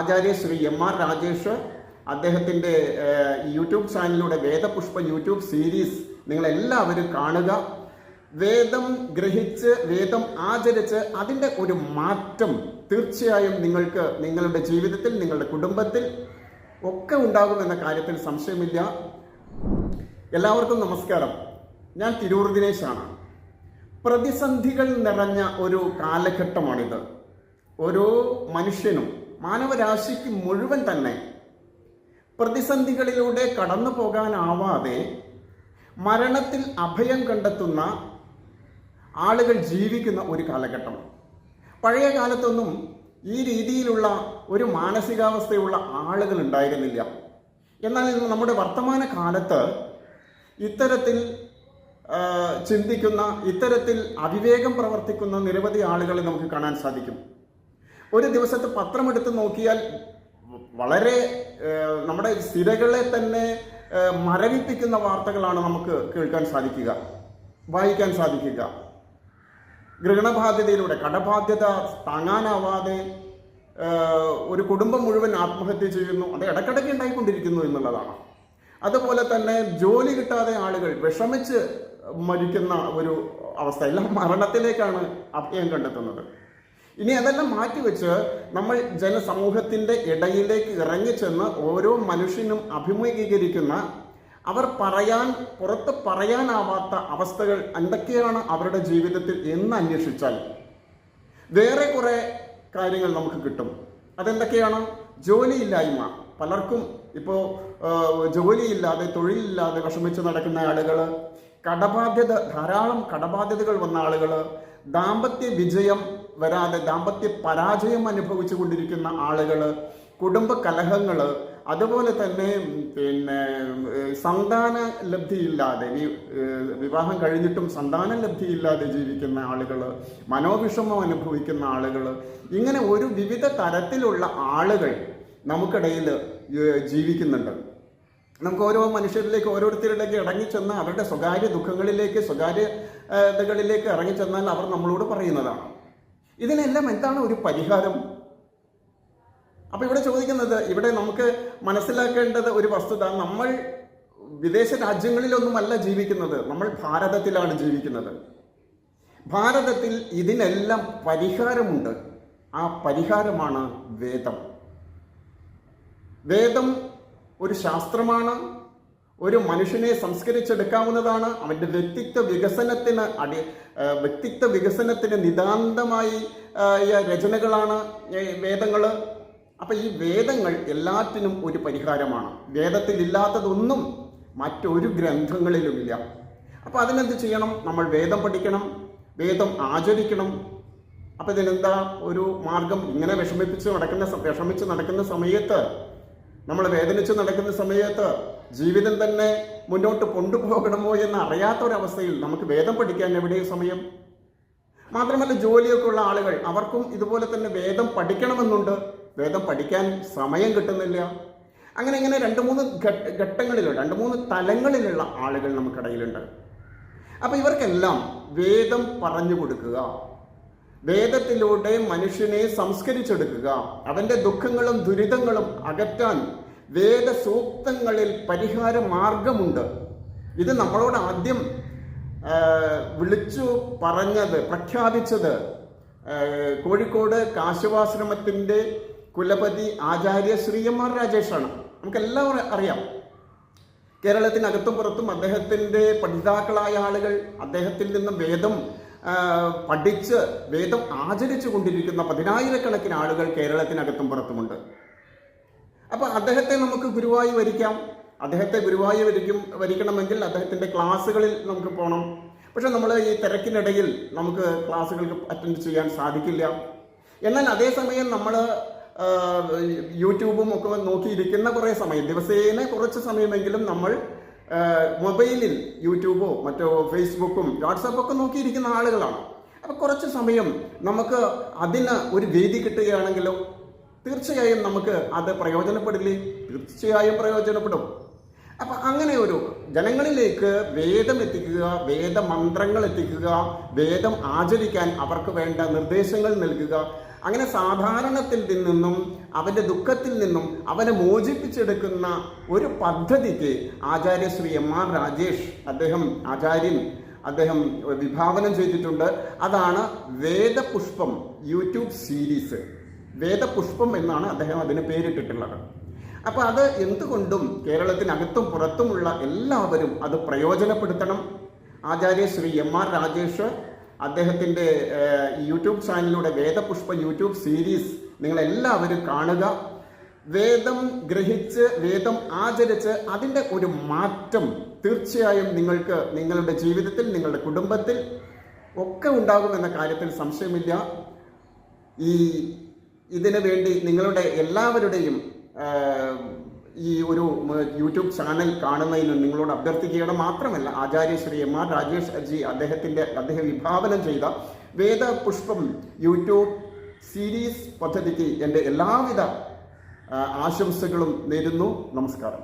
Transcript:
ആചാര്യ Shri M.R. Rajesh അദ്ദേഹത്തിൻ്റെ YouTube ചാനലിലൂടെ വേദപുഷ്പ YouTube series നിങ്ങളെല്ലാവരും കാണുക. വേദം ഗ്രഹിച്ച് വേദം ആചരിച്ച് അതിൻ്റെ ഒരു മാറ്റം തീർച്ചയായും നിങ്ങൾക്ക് നിങ്ങളുടെ ജീവിതത്തിൽ നിങ്ങളുടെ കുടുംബത്തിൽ ഒക്കെ ഉണ്ടാകുമെന്ന കാര്യത്തിൽ സംശയമില്ല. എല്ലാവർക്കും നമസ്കാരം. ഞാൻ തിരൂർ ദിനേശാണ്. പ്രതിസന്ധികൾ നിറഞ്ഞ ഒരു കാലഘട്ടമാണിത്. ഓരോ മനുഷ്യനും മാനവരാശിക്ക് മുഴുവൻ തന്നെ പ്രതിസന്ധികളിലൂടെ കടന്നു പോകാനാവാതെ മരണത്തിൽ അഭയം കണ്ടെത്തുന്ന ആളുകൾ ജീവിക്കുന്ന ഒരു കാലഘട്ടം. പഴയ കാലത്തൊന്നും ഈ രീതിയിലുള്ള ഒരു മാനസികാവസ്ഥയുള്ള ആളുകൾ ഉണ്ടായിരുന്നില്ല. എന്നാൽ ഇന്ന് നമ്മുടെ വർത്തമാന കാലത്ത് ഇത്തരത്തിൽ ചിന്തിക്കുന്ന, ഇത്തരത്തിൽ അവിവേകം പ്രവർത്തിക്കുന്ന നിരവധി ആളുകളെ നമുക്ക് കാണാൻ സാധിക്കും. ഒരു ദിവസത്തെ പത്രമെടുത്ത് നോക്കിയാൽ വളരെ നമ്മുടെ സ്ഥിരകളെ തന്നെ മരവിപ്പിക്കുന്ന വാർത്തകളാണ് നമുക്ക് കേൾക്കാൻ സാധിക്കുക, വായിക്കാൻ സാധിക്കുക. ഗ്രഹണബാധ്യതയിലൂടെ കടബാധ്യത താങ്ങാനാവാതെ ഒരു കുടുംബം മുഴുവൻ ആത്മഹത്യ ചെയ്യുന്നു. അത് ഇടയ്ക്കിടയ്ക്ക് ഉണ്ടായിക്കൊണ്ടിരിക്കുന്നു എന്നുള്ളതാണ്. അതുപോലെ തന്നെ ജോലി കിട്ടാതെ ആളുകൾ വിഷമിച്ച് മരിക്കുന്ന ഒരു അവസ്ഥ. എല്ലാം മരണത്തിലേക്കാണ് അഭയം കണ്ടെത്തുന്നത്. ഇനി അതെല്ലാം മാറ്റിവെച്ച് നമ്മൾ ജനസമൂഹത്തിൻ്റെ ഇടയിലേക്ക് ഇറങ്ങിച്ചെന്ന് ഓരോ മനുഷ്യനും അഭിമുഖീകരിക്കുന്ന, അവർ പുറത്ത് പറയാനാവാത്ത അവസ്ഥകൾ എന്തൊക്കെയാണ് അവരുടെ ജീവിതത്തിൽ എന്ന് അന്വേഷിച്ചാൽ വേറെ കുറെ കാര്യങ്ങൾ നമുക്ക് കിട്ടും. അതെന്തൊക്കെയാണ്? ജോലിയില്ലായ്മ. പലർക്കും ഇപ്പോൾ ജോലിയില്ലാതെ, തൊഴിലില്ലാതെ വിഷമിച്ച് നടക്കുന്ന ആളുകൾ, കടബാധ്യത, ധാരാളം കടബാധ്യതകൾ വന്ന ആളുകൾ, ദാമ്പത്യ വിജയം വരാതെ ദാമ്പത്യ പരാജയം അനുഭവിച്ചു കൊണ്ടിരിക്കുന്ന ആളുകൾ, കുടുംബ കലഹങ്ങൾ, അതുപോലെ തന്നെ സന്താന ലബ്ധിയില്ലാതെ, വിവാഹം കഴിഞ്ഞിട്ടും സന്താന ലബ്ധിയില്ലാതെ ജീവിക്കുന്ന ആളുകൾ, മനോവിഷമം അനുഭവിക്കുന്ന ആളുകൾ, ഇങ്ങനെ ഒരു വിവിധ തരത്തിലുള്ള ആളുകൾ നമുക്കിടയിൽ ജീവിക്കുന്നുണ്ട്. നമുക്ക് ഓരോ മനുഷ്യരിലേക്ക്, ഓരോരുത്തരിലേക്ക് ഇറങ്ങിച്ചെന്ന് അവരുടെ സ്വകാര്യ ദുഃഖങ്ങളിലേക്ക്, സ്വകാര്യതകളിലേക്ക് ഇറങ്ങിച്ചെന്നാൽ അവർ നമ്മളോട് പറയുന്നതാണ്. ഇതിനെല്ലാം എന്താണ് ഒരു പരിഹാരം? അപ്പോൾ ഇവിടെ ചോദിക്കുന്നത്, ഇവിടെ നമുക്ക് മനസ്സിലാക്കേണ്ടത് ഒരു വസ്തുത, നമ്മൾ വിദേശ രാജ്യങ്ങളിലൊന്നുമല്ല ജീവിക്കുന്നത്, നമ്മൾ ഭാരതത്തിലാണ് ജീവിക്കുന്നത്. ഭാരതത്തിൽ ഇതിനെല്ലാം പരിഹാരമുണ്ട്. ആ പരിഹാരമാണ് വേദം. വേദം ഒരു ശാസ്ത്രമാണ്. ഒരു മനുഷ്യനെ സംസ്കരിച്ചെടുക്കാവുന്നതാണ്. അവൻ്റെ വ്യക്തിത്വ വികസനത്തിന് നിതാന്തമായി രചനകളാണ് വേദങ്ങൾ. അപ്പം ഈ വേദങ്ങൾ എല്ലാറ്റിനും ഒരു പരിഹാരമാണ്. വേദത്തിൽ ഇല്ലാത്തതൊന്നും മറ്റൊരു ഗ്രന്ഥങ്ങളിലുമില്ല. അപ്പം അതിനെന്ത് ചെയ്യണം? നമ്മൾ വേദം പഠിക്കണം, വേദം ആചരിക്കണം. അപ്പം ഇതിനെന്താ ഒരു മാർഗം? ഇങ്ങനെ വിഷമിച്ച് നടക്കുന്ന സമയത്ത്, നമ്മൾ വേദനിച്ച് നടക്കുന്ന സമയത്ത് ജീവിതം തന്നെ മുന്നോട്ട് കൊണ്ടുപോകണമോ എന്ന് അറിയാത്തൊരവസ്ഥയിൽ നമുക്ക് വേദം പഠിക്കാൻ എവിടെയും സമയം? മാത്രമല്ല, ജോലിയൊക്കെ ഉള്ള ആളുകൾ, അവർക്കും ഇതുപോലെ തന്നെ വേദം പഠിക്കണമെന്നുണ്ട്. വേദം പഠിക്കാൻ സമയം കിട്ടുന്നില്ല. അങ്ങനെ 2-3 ഘട്ടങ്ങളിലുള്ള, 2-3 തലങ്ങളിലുള്ള ആളുകൾ നമുക്കിടയിലുണ്ട്. അപ്പം ഇവർക്കെല്ലാം വേദം പറഞ്ഞു കൊടുക്കുക, വേദത്തിലൂടെ മനുഷ്യനെ സംസ്കരിച്ചെടുക്കുക, അവൻ്റെ ദുഃഖങ്ങളും ദുരിതങ്ങളും അകറ്റാൻ വേദസൂക്തങ്ങളിൽ പരിഹാര മാർഗമുണ്ട്. ഇത് നമ്മളോട് ആദ്യം വിളിച്ചു പറഞ്ഞത്, പ്രഖ്യാപിച്ചത് കോഴിക്കോട് കാശവാശ്രമത്തിൻ്റെ കുലപതി ആചാര്യ ശ്രീ M.R. രാജേഷാണ്. നമുക്കെല്ലാവരും അറിയാം. കേരളത്തിനകത്തും പുറത്തും അദ്ദേഹത്തിൻ്റെ പഠിതാക്കളായ ആളുകൾ, അദ്ദേഹത്തിൽ നിന്നും വേദം പഠിച്ച് വേദം ആചരിച്ചു കൊണ്ടിരിക്കുന്ന 10,000-കണക്കിന് ആളുകൾ കേരളത്തിനകത്തും പുറത്തുമുണ്ട്. അപ്പോൾ അദ്ദേഹത്തെ നമുക്ക് ഗുരുവായി വരിക്കാം. അദ്ദേഹത്തെ ഗുരുവായി വരിക്കണമെങ്കിൽ അദ്ദേഹത്തിൻ്റെ ക്ലാസ്സുകളിൽ നമുക്ക് പോകണം. പക്ഷെ നമ്മൾ ഈ തിരക്കിനിടയിൽ നമുക്ക് ക്ലാസ്സുകൾക്ക് അറ്റൻഡ് ചെയ്യാൻ സാധിക്കില്ല. എന്നാൽ അതേസമയം നമ്മൾ യൂട്യൂബും ഒക്കെ നോക്കിയിരിക്കുന്ന കുറേ സമയം, ദിവസേന കുറച്ച് സമയമെങ്കിലും നമ്മൾ മൊബൈലിൽ യൂട്യൂബോ മറ്റോ ഫേസ്ബുക്കും വാട്സാപ്പൊക്കെ നോക്കിയിരിക്കുന്ന ആളുകളാണ്. അപ്പോൾ കുറച്ച് സമയം നമുക്ക് അതിന് ഒരു വേദി കിട്ടുകയാണെങ്കിലോ തീർച്ചയായും നമുക്ക് അത് പ്രയോജനപ്പെടില്ലേ? തീർച്ചയായും പ്രയോജനപ്പെടും. അപ്പം അങ്ങനെ ഒരു ജനങ്ങളിലേക്ക് വേദം എത്തിക്കുക, വേദമന്ത്രങ്ങൾ എത്തിക്കുക, വേദം ആചരിക്കാൻ അവർക്ക് വേണ്ട നിർദ്ദേശങ്ങൾ നൽകുക, അങ്ങനെ സാധാരണത്തിൽ നിന്നും അവൻ്റെ ദുഃഖത്തിൽ നിന്നും അവനെ മോചിപ്പിച്ചെടുക്കുന്ന ഒരു പദ്ധതിക്ക് ആചാര്യ ശ്രീ M.R. രാജേഷ് അദ്ദേഹം വിഭാവനം ചെയ്തിട്ടുണ്ട്. അതാണ് വേദപുഷ്പം യൂട്യൂബ് സീരീസ്. വേദപുഷ്പം എന്നാണ് അദ്ദേഹം അതിന് പേരിട്ടിട്ടുള്ളത്. അപ്പോൾ അത് എന്തുകൊണ്ടും കേരളത്തിനകത്തും പുറത്തുമുള്ള എല്ലാവരും അത് പ്രയോജനപ്പെടുത്തണം. ആചാര്യ ശ്രീ M.R. രാജേഷ് അദ്ദേഹത്തിൻ്റെ യൂട്യൂബ് ചാനലിലൂടെ വേദപുഷ്പ യൂട്യൂബ് സീരീസ് നിങ്ങളെല്ലാവരും കാണുക. വേദം ഗ്രഹിച്ച് വേദം ആചരിച്ച് അതിൻ്റെ ഒരു മാറ്റം തീർച്ചയായും നിങ്ങൾക്ക് നിങ്ങളുടെ ജീവിതത്തിൽ, നിങ്ങളുടെ കുടുംബത്തിൽ ഒക്കെ ഉണ്ടാകുമെന്ന കാര്യത്തിൽ സംശയമില്ല. ഇതിനു വേണ്ടി നിങ്ങളുടെ എല്ലാവരുടെയും ഈ ഒരു യൂട്യൂബ് ചാനൽ കാണുന്നതിന് നിങ്ങളോട് അഭ്യർത്ഥിക്കുകയാണ്. മാത്രമല്ല ആചാര്യ ശ്രീ M.R. രാജേഷ് ജി അദ്ദേഹം വിഭാവനം ചെയ്ത വേദപുഷ്പം യൂട്യൂബ് സീരീസ് പദ്ധതിക്ക് എൻ്റെ എല്ലാവിധ ആശംസകളും നേരുന്നു. നമസ്കാരം.